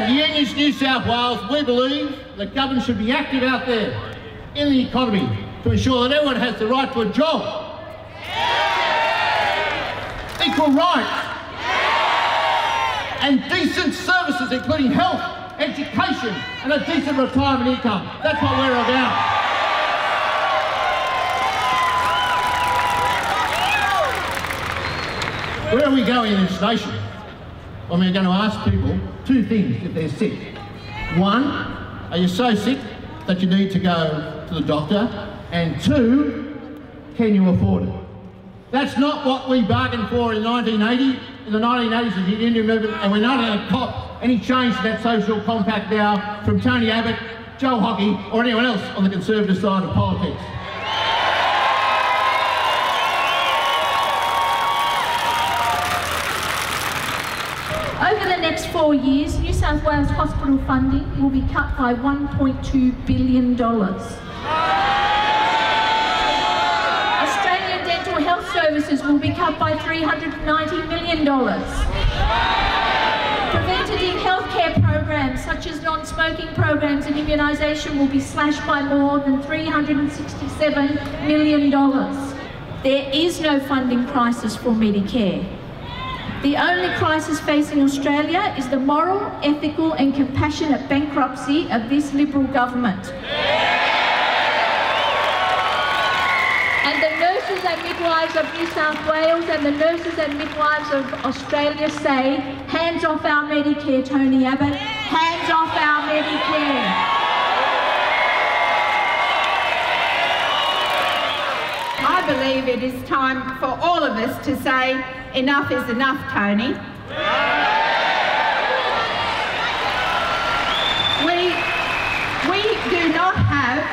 At Unions New South Wales, we believe that government should be active out there in the economy to ensure that everyone has the right to a job. Equal rights. And decent services, including health, education, and a decent retirement income. That's what we're about. Where are we going in this nation? Well, we're going to ask people two things if they're sick. One, are you so sick that you need to go to the doctor? And two, can you afford it? That's not what we bargained for in 1980, in the 1980s of the union movement, and we're not going to cop any change to that social compact now from Tony Abbott, Joe Hockey, or anyone else on the Conservative side of politics. Over the next 4 years, New South Wales hospital funding will be cut by $1.2 billion. Australian dental health services will be cut by $390 million. Preventative healthcare programs such as non-smoking programs and immunisation will be slashed by more than $367 million. There is no funding crisis for Medicare. The only crisis facing Australia is the moral, ethical and compassionate bankruptcy of this Liberal government. And the nurses and midwives of New South Wales and the nurses and midwives of Australia say, hands off our Medicare, Tony Abbott, hands off our Medicare. I believe it is time for all of us to say, enough is enough, Tony. We do not have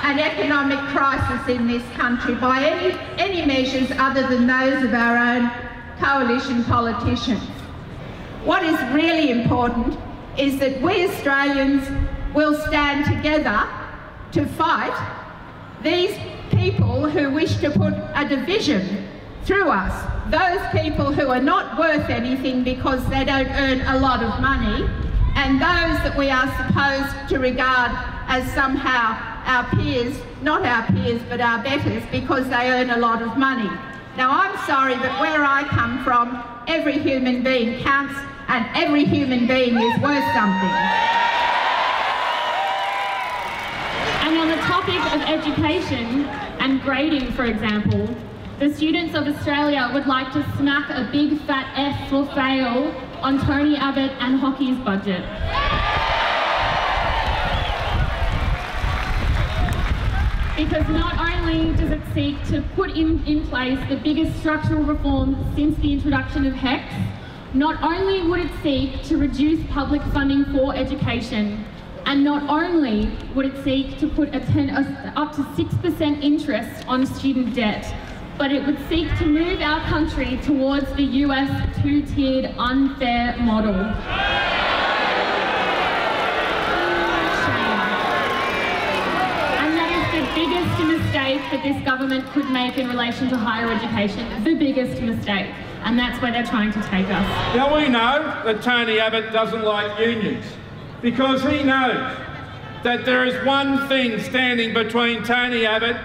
an economic crisis in this country by any measures other than those of our own coalition politicians. What is really important is that we Australians will stand together to fight these people who wish to put a division through us. Those people who are not worth anything because they don't earn a lot of money, and those that we are supposed to regard as somehow our peers, not our peers but our betters, because they earn a lot of money. Now I'm sorry, but where I come from, every human being counts and every human being is worth something. And on the topic of education and grading, for example, the students of Australia would like to smack a big fat F for fail on Tony Abbott and Hockey's budget. Because not only does it seek to put in place the biggest structural reform since the introduction of HECS, not only would it seek to reduce public funding for education, and not only would it seek to put up to 6% interest on student debt, but it would seek to move our country towards the US two-tiered unfair model. And that is the biggest mistake that this government could make in relation to higher education, the biggest mistake. And that's where they're trying to take us. Now we know that Tony Abbott doesn't like unions because he knows that there is one thing standing between Tony Abbott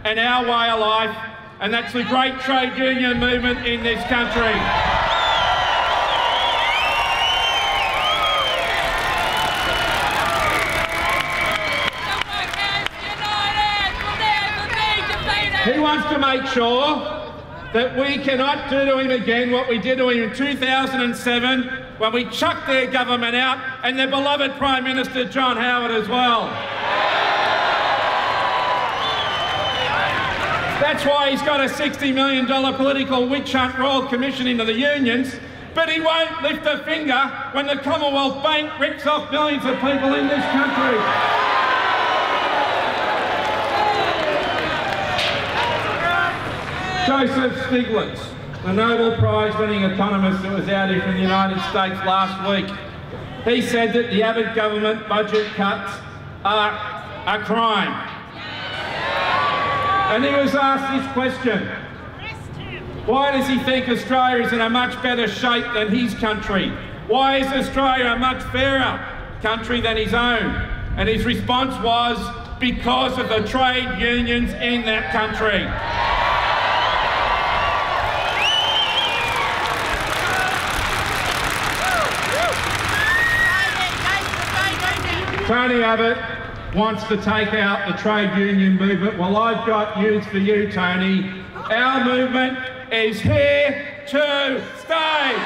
and our way of life, and that's the great trade union movement in this country. He wants to make sure that we cannot do to him again what we did to him in 2007 when we chucked their government out, and their beloved Prime Minister John Howard as well. That's why he's got a $60 million political witch hunt Royal Commission into the unions, but he won't lift a finger when the Commonwealth Bank rips off millions of people in this country. Joseph Stiglitz, the Nobel Prize-winning economist that was out here from the United States last week, he said that the Abbott government budget cuts are a crime. And he was asked this question: why does he think Australia is in a much better shape than his country? why is Australia a much fairer country than his own? And his response was, because of the trade unions in that country. Tony Abbott wants to take out the trade union movement. Well, I've got news for you, Tony. Our movement is here to stay.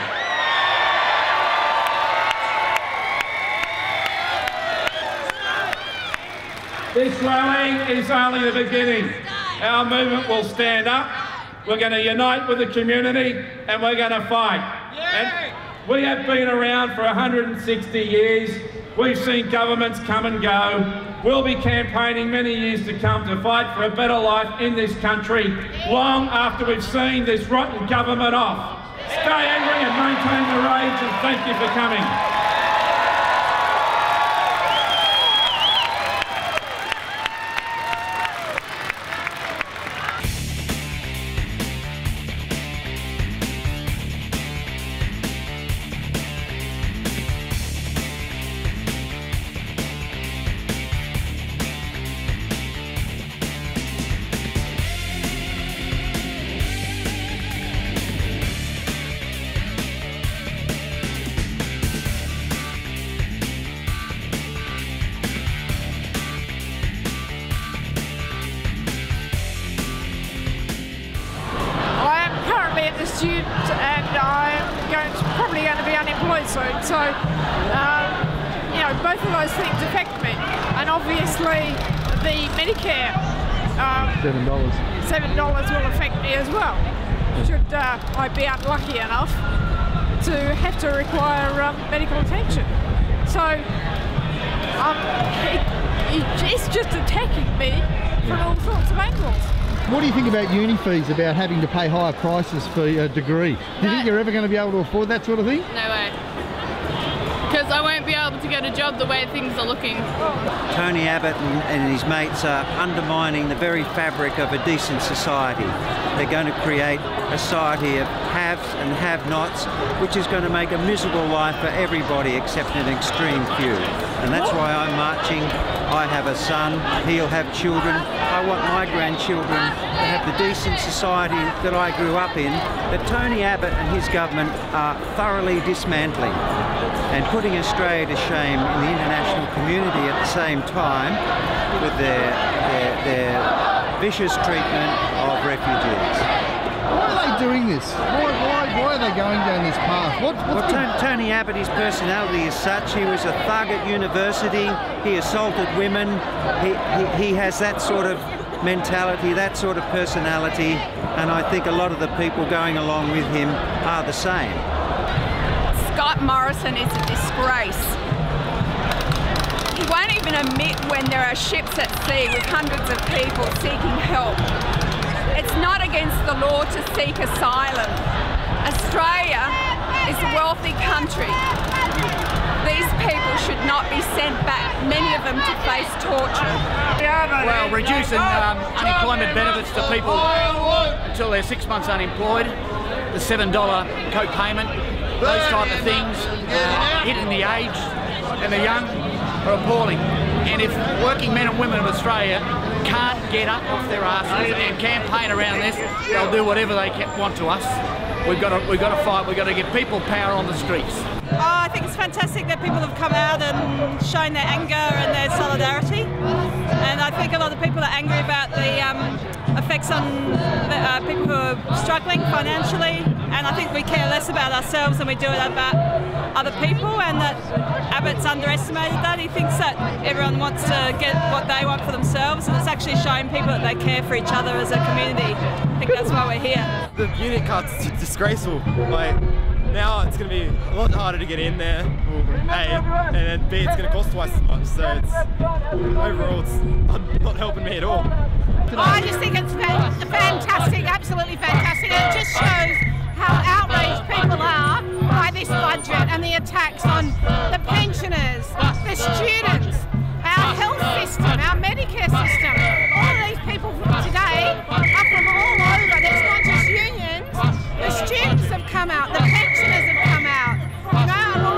This rally is only the beginning. Our movement will stand up. We're going to unite with the community and we're going to fight. And we have been around for 160 years. We've seen governments come and go. We'll be campaigning many years to come to fight for a better life in this country, long after we've seen this rotten government off. Stay angry and maintain the rage, and thank you for coming. And I'm probably going to be unemployed soon. So, you know, both of those things affect me. And obviously, the Medicare $7 will affect me as well. Should I be unlucky enough to have to require medical attention. So, it's just attacking me from all sorts of angles. What do you think about uni fees, about having to pay higher prices for a degree? Do you think you're ever going to be able to afford that sort of thing? No way. Because I won't be able to get a job the way things are looking. Tony Abbott and his mates are undermining the very fabric of a decent society. They're going to create a society of haves and have-nots, which is going to make a miserable life for everybody except an extreme few. And that's why I'm marching. I have a son, he'll have children. I want my grandchildren to have the decent society that I grew up in, that Tony Abbott and his government are thoroughly dismantling and putting Australia to shame in the international community at the same time with their vicious treatment of refugees. Why are they doing this? Why are they going down this path? Tony Abbott, his personality is such. He was a thug at university. He assaulted women. He has that sort of mentality, that sort of personality, and I think a lot of the people going along with him are the same. Scott Morrison is a disgrace. He won't even admit when there are ships at sea with hundreds of people seeking help. It's not against the law to seek asylum. Australia is a wealthy country. These people should not be sent back, many of them to face torture. Well, reducing unemployment benefits to people until they're 6 months unemployed, the $7 co-payment, those type of things, hitting the aged and the young are appalling. And if working men and women of Australia can't get up off their asses and campaign around this, they'll do whatever they want to us. We've got to fight. We've got to give people power on the streets. I think it's fantastic that people have come out and shown their anger and their solidarity. And I think a lot of people are angry about the effects on people who are struggling financially. And I think we care less about ourselves than we do about other people, and that Abbott's underestimated that. He thinks that everyone wants to get what they want for themselves, and it's actually showing people that they care for each other as a community. I think that's why we're here. The unit cut's disgraceful. Like, now it's going to be a lot harder to get in there, A, and then B, it's going to cost twice as much. So it's, overall, it's not helping me at all. I just think it's fantastic, absolutely fantastic. And it just shows how outraged people are by this budget and the attacks on the pensioners, the students, our health system, our Medicare system. All of these people today are from all over. There's not just unions. The students have come out, the pensioners have come out, you know, and all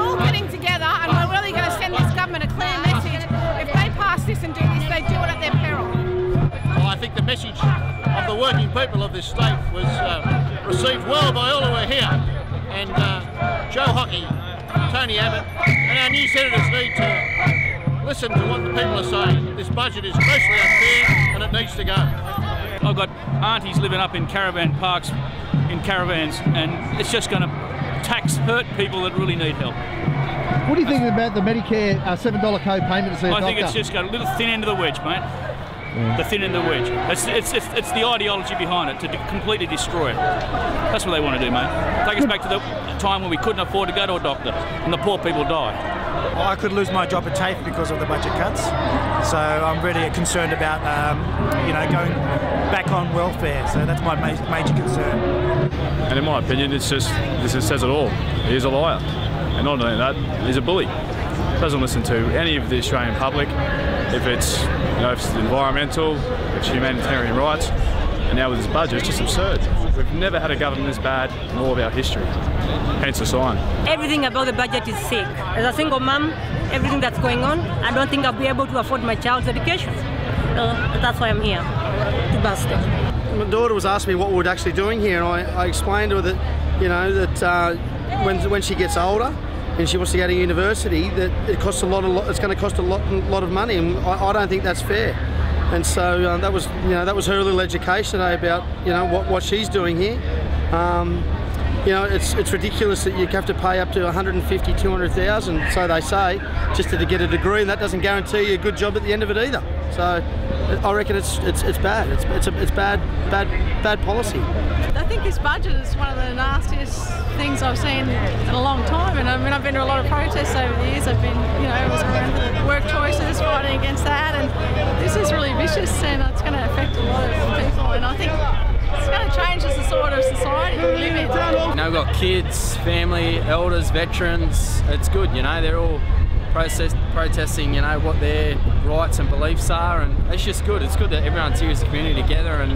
working people of this state was received well by all who were here. And Joe Hockey, Tony Abbott and our new senators need to listen to what the people are saying. This budget is grossly unfair and it needs to go. I've got aunties living up in caravan parks in caravans, and it's just going to hurt people that really need help. What do you think about the Medicare $7 co-payment to see a doctor? I think it's just got a little thin end of the wedge, mate. Yeah. The thin end of the wedge. It's the ideology behind it, to completely destroy it. That's what they want to do, mate. Take us back to the time when we couldn't afford to go to a doctor and the poor people died. I could lose my job at TAFE because of the budget cuts, so I'm really concerned about you know, going back on welfare. So that's my major concern. And in my opinion, this just says it all. He's a liar, and not only that, he's a bully. Doesn't listen to any of the Australian public. If it's, you know, if it's environmental, if it's humanitarian rights, and now with this budget, it's just absurd. We've never had a government this bad in all of our history. Hence the sign. Everything about the budget is sick. As a single mum, everything that's going on, I don't think I'll be able to afford my child's education. That's why I'm here, to bust it. My daughter was asking me what we're actually doing here, and I explained to her that, you know, that when she gets older and she wants to go to university, that it costs it's going to cost a lot of money, and I don't think that's fair. And so that was her little education today about, you know, what she's doing here. You know, it's ridiculous that you have to pay up to 150, 200,000, so they say, just to get a degree, and that doesn't guarantee you a good job at the end of it either. So I reckon it's bad. It's bad policy. I think this budget is one of the nastiest things I've seen in a long time, and I mean, I've been to a lot of protests over the years. I've been, you know, I was around the work choices, fighting against that, and this is really vicious, and it's going to affect a lot of people, and I think it's going to change the sort of society we live in. You know, we've got kids, family, elders, veterans. It's good, you know, they're all protesting, you know, what their rights and beliefs are, and it's just good. It's good that everyone's here as a community together, and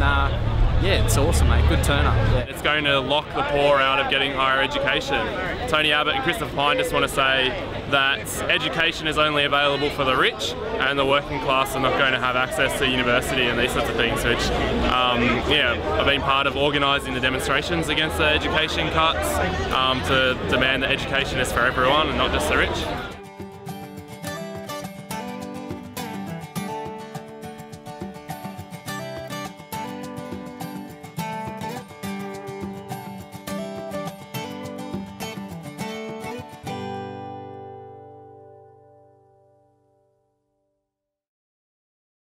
yeah, it's awesome, mate. Good turn-up. Yeah. It's going to lock the poor out of getting higher education. Tony Abbott and Christopher Pyne just want to say that education is only available for the rich, and the working class are not going to have access to university and these sorts of things, which, yeah, I've been part of organising the demonstrations against the education cuts to demand that education is for everyone and not just the rich.